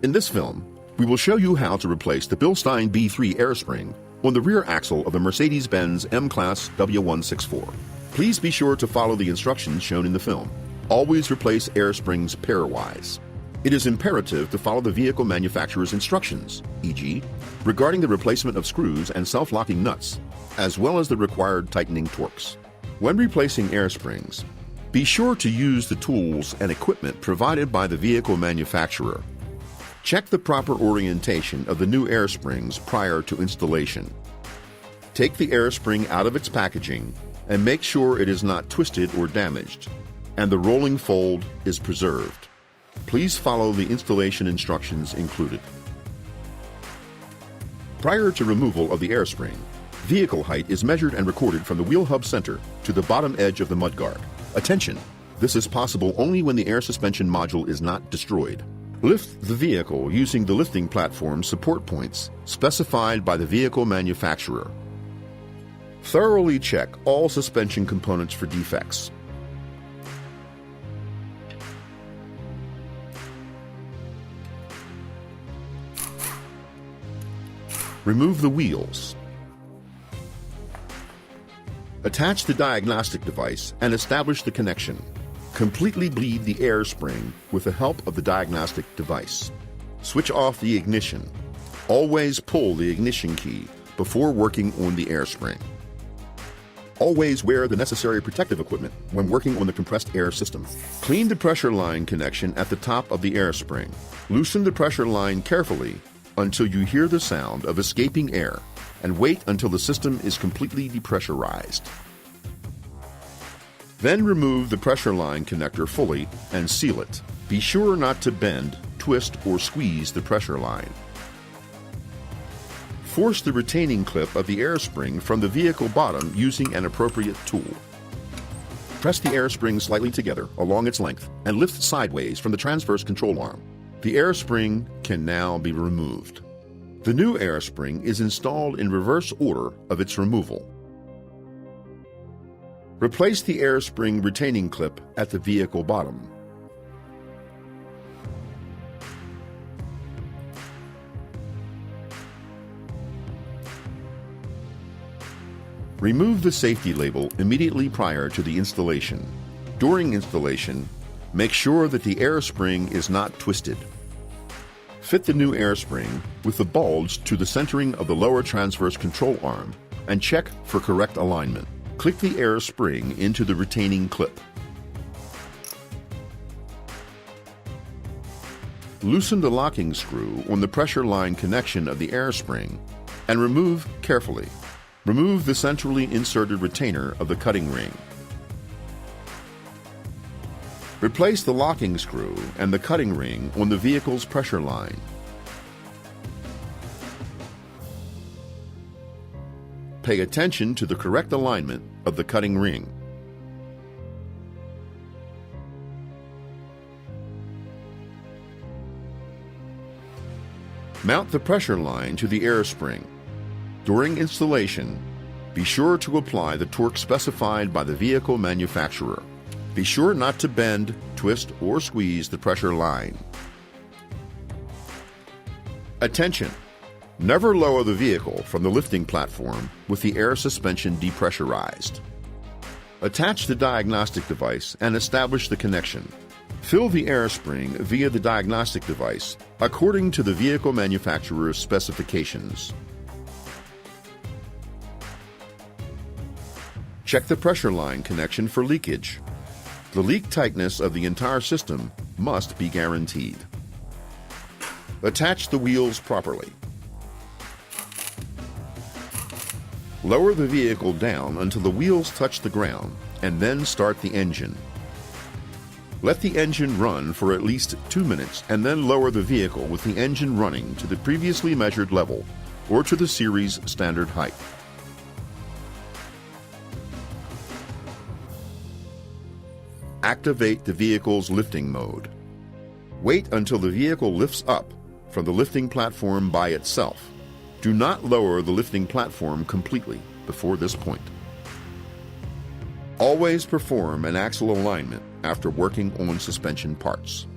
In this film, we will show you how to replace the BILSTEIN B3 air spring on the rear axle of the Mercedes-Benz M-Class W164. Please be sure to follow the instructions shown in the film. Always replace air springs pairwise. It is imperative to follow the vehicle manufacturer's instructions, e.g., regarding the replacement of screws and self-locking nuts, as well as the required tightening torques. When replacing air springs, be sure to use the tools and equipment provided by the vehicle manufacturer. Check the proper orientation of the new air springs prior to installation. Take the air spring out of its packaging and make sure it is not twisted or damaged, and the rolling fold is preserved. Please follow the installation instructions included. Prior to removal of the air spring, vehicle height is measured and recorded from the wheel hub center to the bottom edge of the mudguard. Attention! This is possible only when the air suspension module is not destroyed. Lift the vehicle using the lifting platform support points specified by the vehicle manufacturer. Thoroughly check all suspension components for defects. Remove the wheels. Attach the diagnostic device and establish the connection. Completely bleed the air spring with the help of the diagnostic device. Switch off the ignition. Always pull the ignition key before working on the air spring. Always wear the necessary protective equipment when working on the compressed air system. Clean the pressure line connection at the top of the air spring. Loosen the pressure line carefully until you hear the sound of escaping air, and wait until the system is completely depressurized. Then remove the pressure line connector fully and seal it. Be sure not to bend, twist, or squeeze the pressure line. Force the retaining clip of the air spring from the vehicle bottom using an appropriate tool. Press the air spring slightly together along its length and lift sideways from the transverse control arm. The air spring can now be removed. The new air spring is installed in reverse order of its removal. Replace the air spring retaining clip at the vehicle bottom. Remove the safety label immediately prior to the installation. During installation, make sure that the air spring is not twisted. Fit the new air spring with the bulge to the centering of the lower transverse control arm and check for correct alignment. Click the air spring into the retaining clip. Loosen the locking screw on the pressure line connection of the air spring and remove carefully. Remove the centrally inserted retainer of the cutting ring. Replace the locking screw and the cutting ring on the vehicle's pressure line. Pay attention to the correct alignment of the cutting ring. Mount the pressure line to the air spring. During installation, be sure to apply the torque specified by the vehicle manufacturer. Be sure not to bend, twist, or squeeze the pressure line. Attention! Never lower the vehicle from the lifting platform with the air suspension depressurized. Attach the diagnostic device and establish the connection. Fill the air spring via the diagnostic device according to the vehicle manufacturer's specifications. Check the pressure line connection for leakage. The leak tightness of the entire system must be guaranteed. Attach the wheels properly. Lower the vehicle down until the wheels touch the ground and then start the engine. Let the engine run for at least 2 minutes and then lower the vehicle with the engine running to the previously measured level or to the series standard height. Activate the vehicle's lifting mode. Wait until the vehicle lifts up from the lifting platform by itself. Do not lower the lifting platform completely before this point. Always perform an axle alignment after working on suspension parts.